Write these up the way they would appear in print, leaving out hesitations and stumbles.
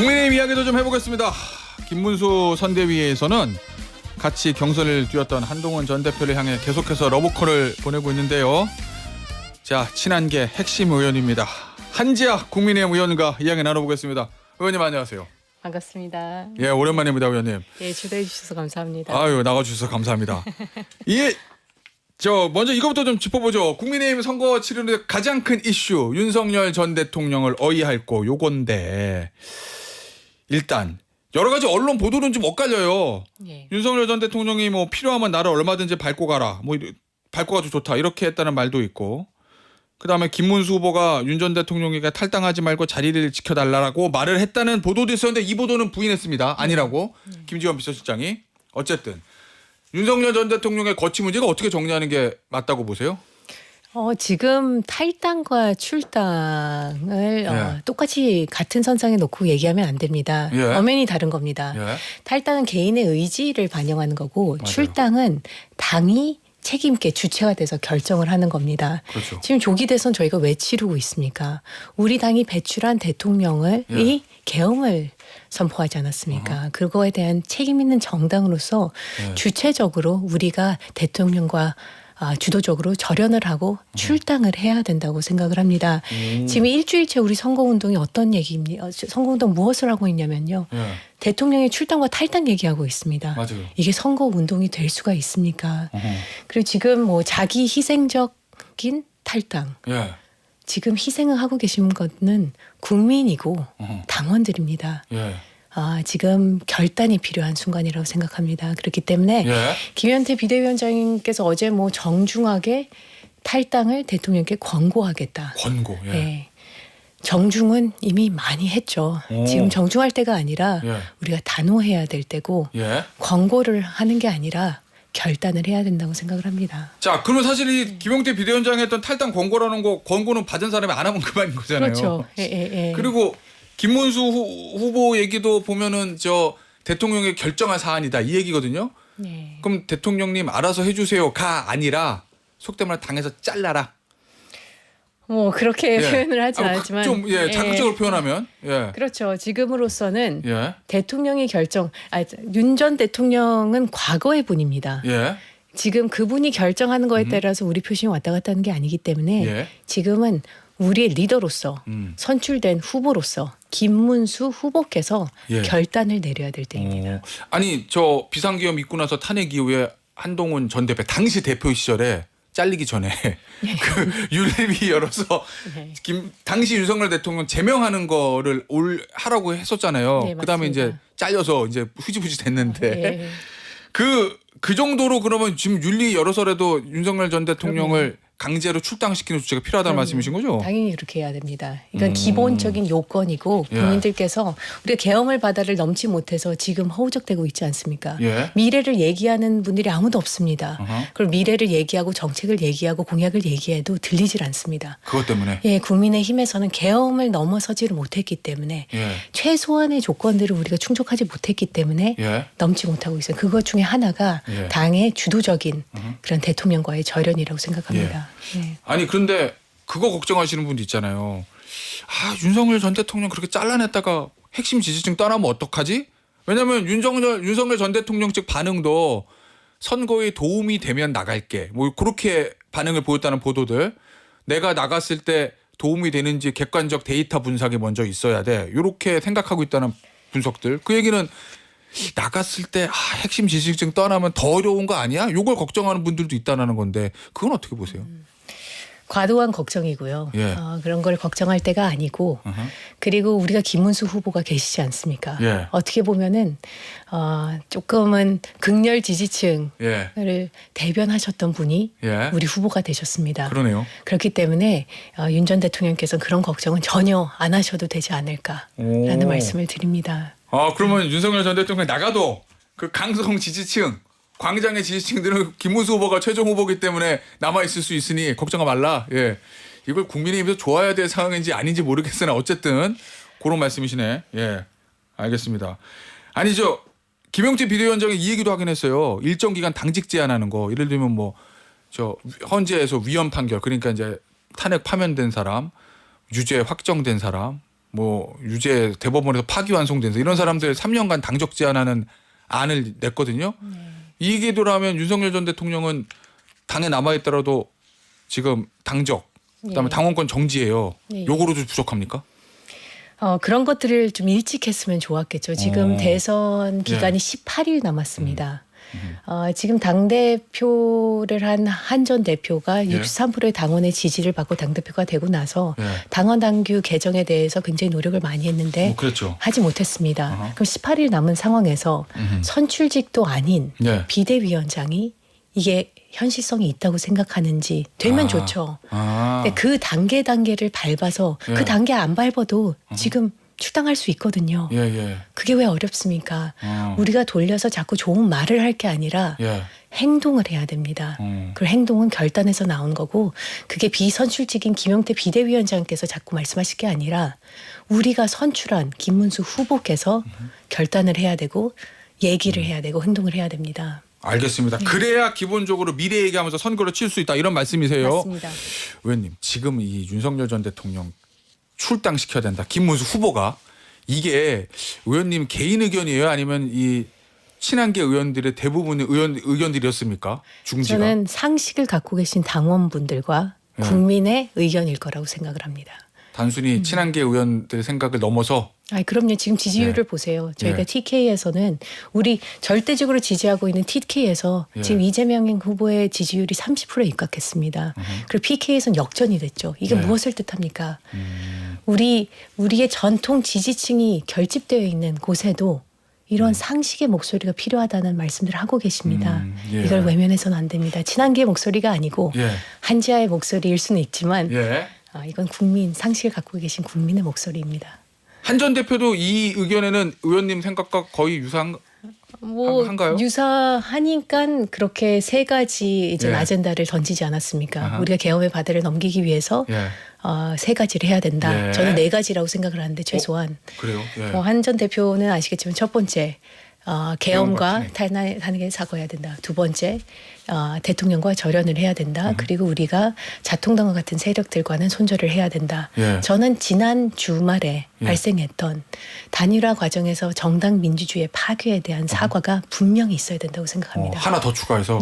국민의힘 이야기도 좀 해보겠습니다. 김문수 선대위에서는 같이 경선을 뛰었던 한동훈 전 대표를 향해 계속해서 러브콜을 보내고 있는데요. 자, 친한계 핵심 의원입니다. 한지아 국민의힘 의원과 이야기 나눠보겠습니다. 의원님 안녕하세요. 반갑습니다. 예, 오랜만입니다, 의원님. 예, 초대해 주셔서 감사합니다. 아유, 나가주셔서 감사합니다. 이게 먼저 이거부터 좀 짚어보죠. 국민의힘 선거 치르는데 가장 큰 이슈 윤석열 전 대통령을 어이할 거 요건데 일단 여러 가지 언론 보도는 좀 엇갈려요. 예. 윤석열 전 대통령이 뭐 필요하면 나를 얼마든지 밟고 가라. 뭐 밟고 가도 좋다. 이렇게 했다는 말도 있고. 그다음에 김문수 후보가 윤 전 대통령에게 탈당하지 말고 자리를 지켜달라고 말을 했다는 보도도 있었는데 이 보도는 부인했습니다. 아니라고. 김지원 비서실장이. 어쨌든 윤석열 전 대통령의 거취 문제가 어떻게 정리하는 게 맞다고 보세요? 지금 탈당과 출당을 예. 똑같이 같은 선상에 놓고 얘기하면 안 됩니다. 예. 엄연히 다른 겁니다. 예. 탈당은 개인의 의지를 반영하는 거고 맞아요. 출당은 당이 책임 있게 주체가 돼서 결정을 하는 겁니다. 그렇죠. 지금 조기 대선 저희가 왜 치르고 있습니까? 우리 당이 배출한 대통령을 예. 이 계엄을 선포하지 않았습니까? 그거에 대한 책임 있는 정당으로서 예. 주체적으로 우리가 대통령과 주도적으로 절연을 하고 출당을 해야 된다고 생각을 합니다. 지금 일주일째 우리 선거운동이 어떤 얘기입니까? 선거운동 무엇을 하고 있냐면요. 예. 대통령의 출당과 탈당 얘기하고 있습니다. 맞아요. 이게 선거운동이 될 수가 있습니까? 어허. 그리고 지금 뭐 자기 희생적인 탈당. 예. 지금 희생을 하고 계신 것은 국민이고 어허. 당원들입니다. 예. 지금 결단이 필요한 순간이라고 생각합니다. 그렇기 때문에 예. 김현태 비대위원장님께서 어제 뭐 정중하게 탈당을 대통령께 권고하겠다. 권고. 예. 네. 정중은 이미 많이 했죠. 오. 지금 정중할 때가 아니라 예. 우리가 단호해야 될 때고 예. 권고를 하는 게 아니라 결단을 해야 된다고 생각을 합니다. 자, 그러면 사실 이 김용태 비대위원장이 했던 탈당 권고라는 거 권고는 받은 사람이 안 하면 그만인 거잖아요. 그렇죠. 예. 그리고 김문수 후보 얘기도 보면은 대통령이 결정한 사안이다 이 얘기거든요. 네. 그럼 대통령님 알아서 해주세요가 아니라 속된 말 당에서 잘라라. 뭐 그렇게 예. 표현을 하지 않았지만 좀 자극적으로 표현하면 예. 그렇죠. 지금으로서는 예. 대통령이 윤 전 대통령은 과거의 분입니다. 예. 지금 그분이 결정하는 거에 따라서 우리 표심이 왔다 갔다 하는 게 아니기 때문에 예. 지금은 우리의 리더로서 음. 선출된 후보로서 김문수 후보께서 예. 결단을 내려야 될 때입니다. 아니 비상기업 있고 나서 탄핵 이후에 한동훈 전 대표 당시 대표 시절에 잘리기 전에 그 윤리위 열어서 네. 당시 윤석열 대통령 제명하는 거를 하라고 했었잖아요. 네, 그다음에 이제 맞습니다. 잘려서 이제 흐지부지 됐는데 예. 그 정도로 그러면 지금 윤리 열어서라도 윤석열 전 대통령을 강제로 출당시키는 조치가 필요하다는 말씀이신 거죠? 당연히 그렇게 해야 됩니다. 이건 기본적인 요건이고 예. 국민들께서 우리가 계엄을 바다를 넘지 못해서 지금 허우적대고 있지 않습니까? 예. 미래를 얘기하는 분들이 아무도 없습니다. 어허. 그리고 미래를 얘기하고 정책을 얘기하고 공약을 얘기해도 들리질 않습니다. 그것 때문에. 예, 국민의힘에서는 계엄을 넘어서지를 못했기 때문에 예. 최소한의 조건들을 우리가 충족하지 못했기 때문에 예. 넘지 못하고 있어요. 그것 중에 하나가 예. 당의 주도적인 그런 대통령과의 절연이라고 생각합니다. 예. 아니 그런데 그거 걱정하시는 분도 있잖아요. 윤석열 전 대통령 그렇게 잘라냈다가 핵심 지지층 떠나면 어떡하지? 왜냐하면 윤석열 전 대통령 측 반응도 선거에 도움이 되면 나갈게. 뭐 그렇게 반응을 보였다는 보도들. 내가 나갔을 때 도움이 되는지 객관적 데이터 분석이 먼저 있어야 돼. 이렇게 생각하고 있다는 분석들. 그 얘기는 나갔을 때 핵심 지지층 떠나면 더 어려운 거 아니야? 이걸 걱정하는 분들도 있다는 건데 그건 어떻게 보세요? 과도한 걱정이고요. 예. 그런 걸 걱정할 때가 아니고 어허. 그리고 우리가 김문수 후보가 계시지 않습니까? 예. 어떻게 보면은 조금은 극렬 지지층을 예. 대변하셨던 분이 예. 우리 후보가 되셨습니다. 그러네요. 그렇기 때문에 윤 전 대통령께서는 그런 걱정은 전혀 안 하셔도 되지 않을까라는 오. 말씀을 드립니다. 그러면 윤석열 전 대통령이 나가도 그 강성 지지층, 광장의 지지층들은 김문수 후보가 최종 후보기 때문에 남아 있을 수 있으니 걱정하 말라. 예, 이걸 국민의힘에서 좋아야 될 상황인지 아닌지 모르겠으나 어쨌든 그런 말씀이시네. 예, 알겠습니다. 아니 김용태 비대위원장이 이 얘기도 하긴 했어요. 일정 기간 당직 제한하는 거. 예를 들면 헌재에서 위헌 판결, 그러니까 이제 탄핵 파면된 사람, 유죄 확정된 사람, 뭐 유죄 대법원에서 파기환송돼서 이런 사람들 3년간 당적 제한하는 안을 냈거든요. 이게 돌아오면 윤석열 전 대통령은 당에 남아있더라도 지금 당적 그다음에 당원권 정지예요. 예. 요거로도 부족합니까? 그런 것들을 좀 일찍 했으면 좋았겠죠. 지금 대선 기간이 18일 남았습니다. 지금 당대표를 한 한 전 대표가 63%의 당원의 지지를 받고 당대표가 되고 나서 당원 당규 개정에 대해서 굉장히 노력을 많이 했는데 뭐 그랬죠. 하지 못했습니다. 그럼 18일 남은 상황에서 선출직도 아닌 네. 비대위원장이 이게 현실성이 있다고 생각하는지 되면 좋죠. 근데 그 단계를 밟아서 그 단계 안 밟아도 지금 출당할 수 있거든요. 예. 그게 왜 어렵습니까? 우리가 돌려서 자꾸 좋은 말을 할 게 아니라 예. 행동을 해야 됩니다. 그 행동은 결단에서 나온 거고 그게 비선출직인 김용태 비대위원장께서 자꾸 말씀하실 게 아니라 우리가 선출한 김문수 후보께서 결단을 해야 되고 얘기를 해야 되고 행동을 해야 됩니다. 알겠습니다. 그래야 기본적으로 미래 얘기하면서 선거를 칠 수 있다 이런 말씀이세요. 맞습니다. 의원님 지금 이 윤석열 전 대통령 출당시켜야 된다. 김문수 후보가 이게 의원님 개인 의견이에요? 아니면 이 친한계 의원들의 대부분의 의견들이었습니까? 중지가. 저는 상식을 갖고 계신 당원분들과 국민의 의견일 거라고 생각을 합니다. 단순히 친한계 의원들의 생각을 넘어서 그럼요. 지금 지지율을 보세요. 저희가 TK에서는 우리 절대적으로 지지하고 있는 TK에서 지금 이재명 후보의 지지율이 30%에 입각했습니다. 그리고 PK에서는 역전이 됐죠. 이게 무엇을 뜻합니까? 우리의 전통 지지층이 결집되어 있는 곳에도 이런 상식의 목소리가 필요하다는 말씀들을 하고 계십니다. 이걸 외면해서는 안 됩니다. 친한계의 목소리가 아니고 한지아의 목소리일 수는 있지만 이건 국민, 상식을 갖고 계신 국민의 목소리입니다. 한 전 대표도 이 의견에는 의원님 생각과 거의 한가요? 유사하니까 그렇게 세 가지 이제 아젠다를 던지지 않았습니까? 우리가 계엄의 바다를 넘기기 위해서 세 가지를 해야 된다. 저는 네 가지라고 생각을 하는데 최소한. 그래요? 한 전 대표는 아시겠지만 첫 번째 계엄과 탄핵에 사과해야 된다. 두 번째 대통령과 절연을 해야 된다. 그리고 우리가 자통당과 같은 세력들과는 손절을 해야 된다. 저는 지난 주말에 발생했던 단일화 과정에서 정당 민주주의의 파괴에 대한 사과가 분명히 있어야 된다고 생각합니다. 하나 더 추가해서.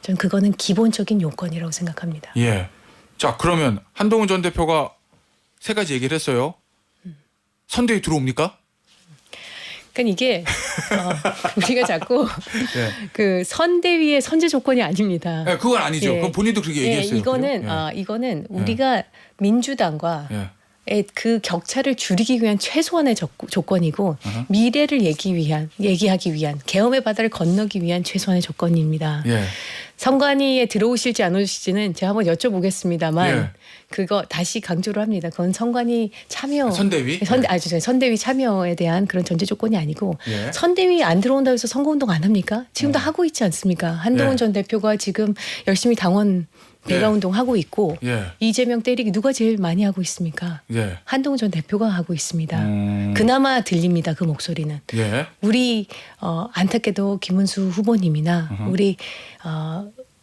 저는 그거는 기본적인 요건이라고 생각합니다. 자 그러면 한동훈 전 대표가 세 가지 얘기를 했어요. 선대위 들어옵니까? 그러니까 이게 우리가 자꾸 그 선대위의 선제 조건이 아닙니다. 그건 아니죠. 그건 본인도 그렇게 얘기했어요. 이거는 우리가 민주당과 그 격차를 줄이기 위한 최소한의 조건이고 미래를 얘기하기 위한 계엄의 바다를 건너기 위한 최소한의 조건입니다. 선관위에 들어오실지 안 오실지는 제가 한번 여쭤보겠습니다만 그거 다시 강조를 합니다. 그건 선관위 참여 선대위 선대위 참여에 대한 그런 전제 조건이 아니고 선대위 안 들어온다고 해서 선거운동 안 합니까? 지금도 하고 있지 않습니까? 한동훈 전 대표가 지금 열심히 당원 대가운동 하고 있고 이재명 때리기 누가 제일 많이 하고 있습니까? 한동훈 전 대표가 하고 있습니다. 그나마 들립니다. 그 목소리는. 우리 안타깝게도 김문수 후보님이나 우리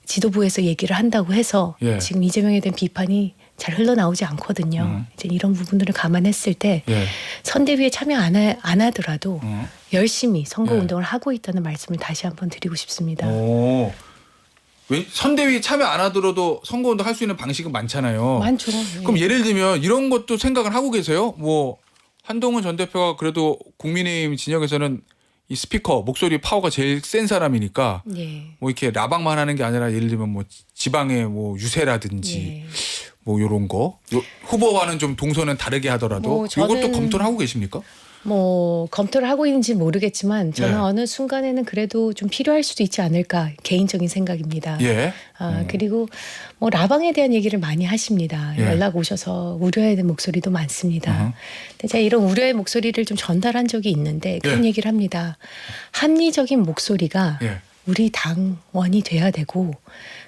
지도부에서 얘기를 한다고 해서 지금 이재명에 대한 비판이 잘 흘러나오지 않거든요. 이제 이런 부분들을 감안했을 때 선대위에 참여 안 하더라도 열심히 선거운동을 하고 있다는 말씀을 다시 한번 드리고 싶습니다. 선대위 참여 안 하더라도 선거운동 할 수 있는 방식은 많잖아요. 많죠. 그럼 예를 들면 이런 것도 생각을 하고 계세요? 뭐 한동훈 전 대표가 그래도 국민의힘 진영에서는 이 스피커 목소리 파워가 제일 센 사람이니까 뭐 이렇게 라방만 하는 게 아니라 예를 들면 뭐 지방의 뭐 유세라든지 뭐 이런 거 후보와는 좀 동선은 다르게 하더라도 이것도 검토를 하고 계십니까? 뭐 검토를 하고 있는지 모르겠지만 저는 어느 순간에는 그래도 좀 필요할 수도 있지 않을까 개인적인 생각입니다. 그리고 뭐 라방에 대한 얘기를 많이 하십니다. 연락 오셔서 우려의 목소리도 많습니다. 근데 제가 이런 우려의 목소리를 좀 전달한 적이 있는데 그런 얘기를 합니다. 합리적인 목소리가 우리 당원이 돼야 되고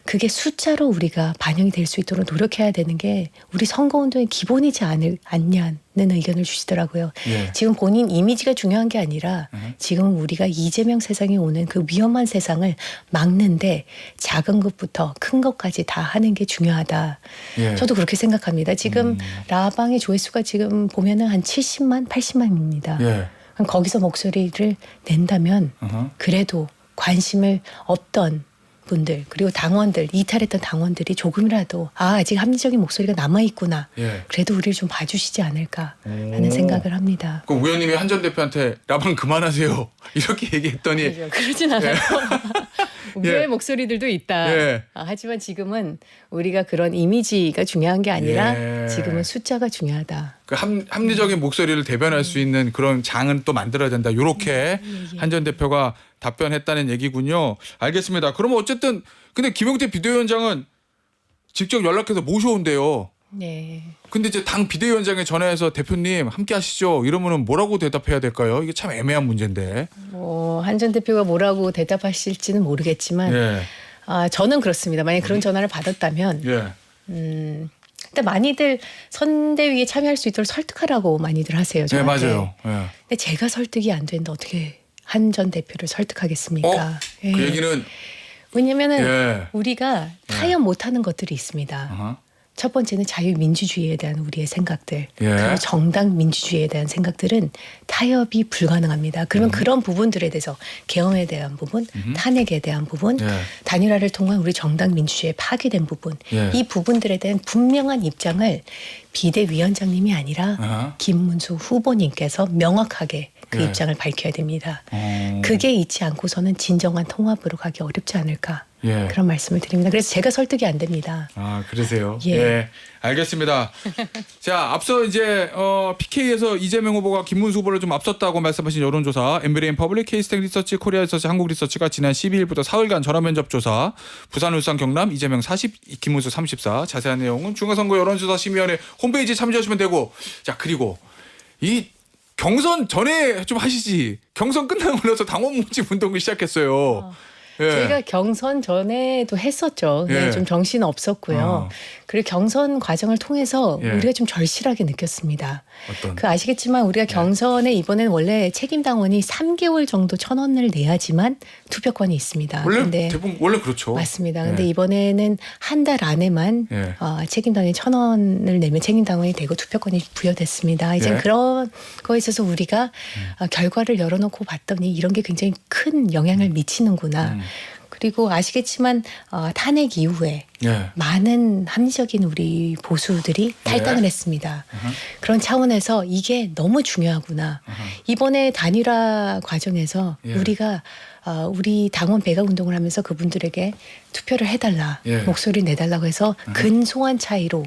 그게 숫자로 우리가 반영이 될 수 있도록 노력해야 되는 게 우리 선거운동의 기본이지 않냐는 의견을 주시더라고요. 예. 지금 본인 이미지가 중요한 게 아니라 지금 우리가 이재명 세상에 오는 그 위험한 세상을 막는데 작은 것부터 큰 것까지 다 하는 게 중요하다. 예. 저도 그렇게 생각합니다. 지금 라방의 조회수가 지금 보면은 한 70만, 80만입니다. 예. 그럼 거기서 목소리를 낸다면 어허. 그래도 관심을 없던 분들 그리고 당원들 이탈했던 당원들이 조금이라도 아직 합리적인 목소리가 남아있구나. 예. 그래도 우리를 좀 봐주시지 않을까 하는 오. 생각을 합니다. 그 의원님이 한 전 대표한테 라방 그만하세요 이렇게 얘기했더니 그러진 않아요. 우리의 예. 목소리들도 있다. 예. 하지만 지금은 우리가 그런 이미지가 중요한 게 아니라 예. 지금은 숫자가 중요하다. 그 합리적인 목소리를 대변할 수 있는 그런 장은 또 만들어야 된다. 이렇게 한 전 대표가 답변했다는 얘기군요. 알겠습니다. 그러면 어쨌든 근데 김용태 비대위원장은 직접 연락해서 모셔온대요. 네. 근데 이제 당 비대위원장에 전화해서 대표님 함께 하시죠. 이러면은 뭐라고 대답해야 될까요? 이게 참 애매한 문제인데. 한 전 대표가 뭐라고 대답하실지는 모르겠지만 예. 저는 그렇습니다. 만약 그런 전화를 받았다면 예. 근데 많이들 선대위에 참여할 수 있도록 설득하라고 많이들 하세요. 네, 저한테. 맞아요. 예. 근데 제가 설득이 안 되는데 어떻게 한 전 대표를 설득하겠습니까? 예. 그 얘기는 왜냐면은 예. 우리가 타협 못하는 것들이 있습니다. 어허. 첫 번째는 자유민주주의에 대한 우리의 생각들 예. 그리고 정당 민주주의에 대한 생각들은 타협이 불가능합니다. 그러면 그런 부분들에 대해서 계엄에 대한 부분, 탄핵에 대한 부분, 예. 단일화를 통한 우리 정당 민주주의에 파괴된 부분 예. 이 부분들에 대한 분명한 입장을 비대위원장님이 아니라 어허. 김문수 후보님께서 명확하게 그 예. 입장을 밝혀야 됩니다. 어. 그게 있지 않고서는 진정한 통합으로 가기 어렵지 않을까 예. 그런 말씀을 드립니다. 그래서 제가 설득이 안 됩니다. 아, 그러세요? 예. 예. 알겠습니다. 자, 앞서 이제 PK에서 이재명 후보가 김문수 후보를 좀 앞섰다고 말씀하신 여론조사 엠브레인 퍼블릭 케이스텍 리서치 코리아 리서치 한국 리서치가 지난 12일부터 사흘간 전화 면접 조사 부산 울산 경남 이재명 40 김문수 34 자세한 내용은 중앙선거 여론조사 심의위원회 홈페이지 참조하시면 되고 자 그리고 이 경선 전에 좀 하시지 경선 끝나고 나서 당원 모집 운동을 시작했어요. 예. 저희가 경선 전에도 했었죠. 근데 예. 좀 정신 없었고요. 그리고 경선 과정을 통해서 예. 우리가 좀 절실하게 느꼈습니다. 어떤 그 아시겠지만 우리가 경선에 이번에는 원래 책임 당원이 3개월 정도 1,000원을 내야지만 투표권이 있습니다. 원래 근데 대부분 원래 그렇죠. 맞습니다. 근데 예. 이번에는 한 달 안에만 예. 책임 당원이 1,000원을 내면 책임 당원이 되고 투표권이 부여됐습니다. 이제 예. 그런 거에 있어서 우리가 결과를 열어놓고 봤더니 이런 게 굉장히 큰 영향을 미치는구나. 그리고 아시겠지만 탄핵 이후에 예. 많은 합리적인 우리 보수들이 탈당을 했습니다. 그런 차원에서 이게 너무 중요하구나. 이번에 단일화 과정에서 예. 우리가 우리 당원 배가 운동을 하면서 그분들에게 투표를 해달라, 예. 목소리 내달라고 해서 근소한 차이로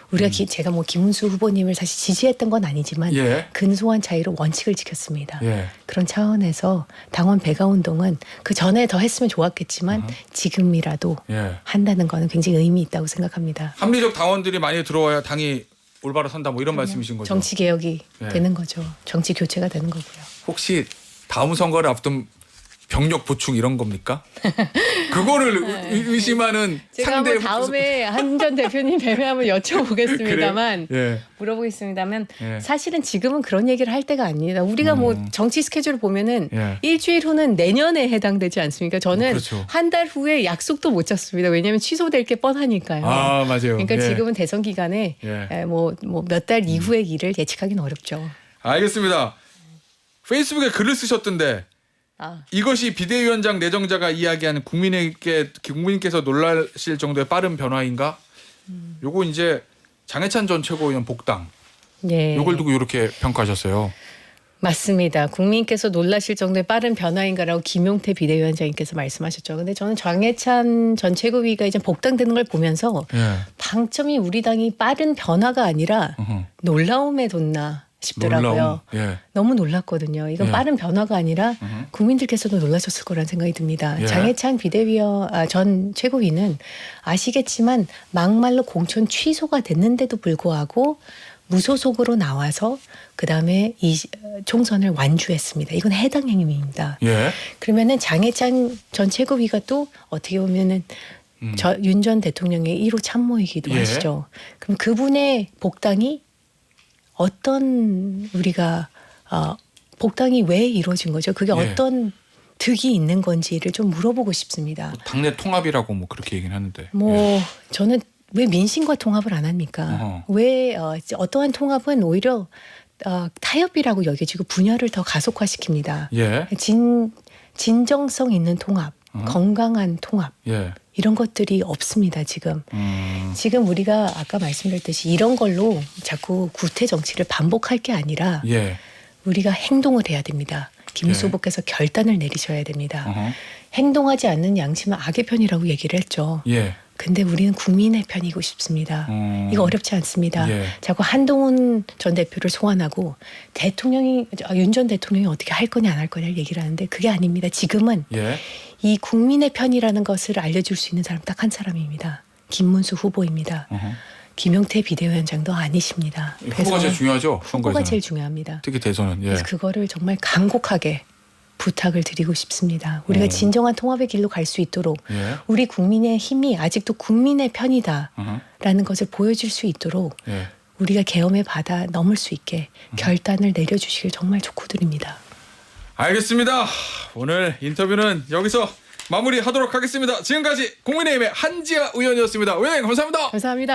우리가 제가 뭐 김문수 후보님을 사실 지지했던 건 아니지만 예. 근소한 차이로 원칙을 지켰습니다. 예. 그런 차원에서 당원 배가 운동은 그 전에 더 했으면 좋았겠지만 지금이라도 예. 한다는 거는 굉장히 의미 있다고 생각합니다. 합리적 당원들이 많이 들어와야 당이 올바로 선다 뭐 이런 말씀이신 거죠. 정치 개혁이 예. 되는 거죠. 정치 교체가 되는 거고요. 혹시 다음 선거를 앞둔 병력 보충 이런 겁니까? 그거를 의심하는 제가 상대 한번 다음에 한 전 대표님 뵈면 여쭤보겠습니다만 예. 물어보겠습니다만 예. 사실은 지금은 그런 얘기를 할 때가 아닙니다. 우리가 뭐 정치 스케줄을 보면은 예. 일주일 후는 내년에 해당되지 않습니까? 저는 그렇죠. 한 달 후에 약속도 못 잡습니다. 왜냐하면 취소될 게 뻔하니까요. 아 맞아요. 그러니까 예. 지금은 대선 기간에 예. 뭐 몇 달 이후의 일을 예측하기는 어렵죠. 알겠습니다. 페이스북에 글을 쓰셨던데 아. 이것이 비대위원장 내정자가 이야기하는 국민께서 놀라실 정도의 빠른 변화인가? 요거 이제 장해찬 전 최고위원 복당. 네. 요걸 두고 이렇게 평가하셨어요. 맞습니다. 국민께서 놀라실 정도의 빠른 변화인가라고 김용태 비대위원장님께서 말씀하셨죠. 근데 저는 장해찬 전 최고위가 이제 복당되는 걸 보면서 예. 방점이 우리 당이 빠른 변화가 아니라 어허. 놀라움에 뒀나 싶더라고요. 놀라움. 예. 너무 놀랐거든요. 이건 예. 빠른 변화가 아니라 국민들께서도 놀라셨을 거라는 생각이 듭니다. 예. 장해찬 전 최고위는 아시겠지만 막말로 공천 취소가 됐는데도 불구하고 무소속으로 나와서 그다음에 이 총선을 완주했습니다. 이건 해당 행위입니다. 예. 그러면은 장해찬 전 최고위가 또 어떻게 보면은 윤 전 대통령의 1호 참모이기도 예. 하시죠. 그럼 그분의 복당이 어떤 우리가 복당이 왜 이루어진 거죠? 그게 예. 어떤 득이 있는 건지를 좀 물어보고 싶습니다. 당내 통합이라고 뭐 그렇게 얘기는 하는데. 뭐 예. 저는 왜 민심과 통합을 안 합니까? 어허. 왜 어떠한 통합은 오히려 타협이라고 여겨지고 분열을 더 가속화시킵니다. 예. 진정성 있는 통합, 건강한 통합 예. 이런 것들이 없습니다. 지금 우리가 아까 말씀드렸듯이 이런 걸로 자꾸 구태 정치를 반복할 게 아니라 예. 우리가 행동을 해야 됩니다. 김문수 예. 후보께서 결단을 내리셔야 됩니다. 어허. 행동하지 않는 양심은 악의 편이라고 얘기를 했죠. 예. 근데 우리는 국민의 편이고 싶습니다. 이거 어렵지 않습니다. 예. 자꾸 한동훈 전 대표를 소환하고 윤 전 대통령이 어떻게 할 거냐 안 할 거냐를 얘기를 하는데 그게 아닙니다. 지금은 예. 이 국민의 편이라는 것을 알려줄 수 있는 사람 딱 한 사람입니다. 김문수 후보입니다. 어허. 김용태 비대위원장도 아니십니다. 후보가 제일 중요하죠. 후보가 선거에서는. 제일 중요합니다. 특히 대선은. 예. 그래서 그거를 정말 간곡하게 부탁을 드리고 싶습니다. 우리가 진정한 통합의 길로 갈 수 있도록 예. 우리 국민의 힘이 아직도 국민의 편이다라는 어허. 것을 보여줄 수 있도록 예. 우리가 계엄의 바다 넘을 수 있게 결단을 내려주시길 정말 촉구드립니다. 알겠습니다. 오늘 인터뷰는 여기서 마무리하도록 하겠습니다. 지금까지 국민의힘의 한지아 의원이었습니다. 의원님 감사합니다. 감사합니다.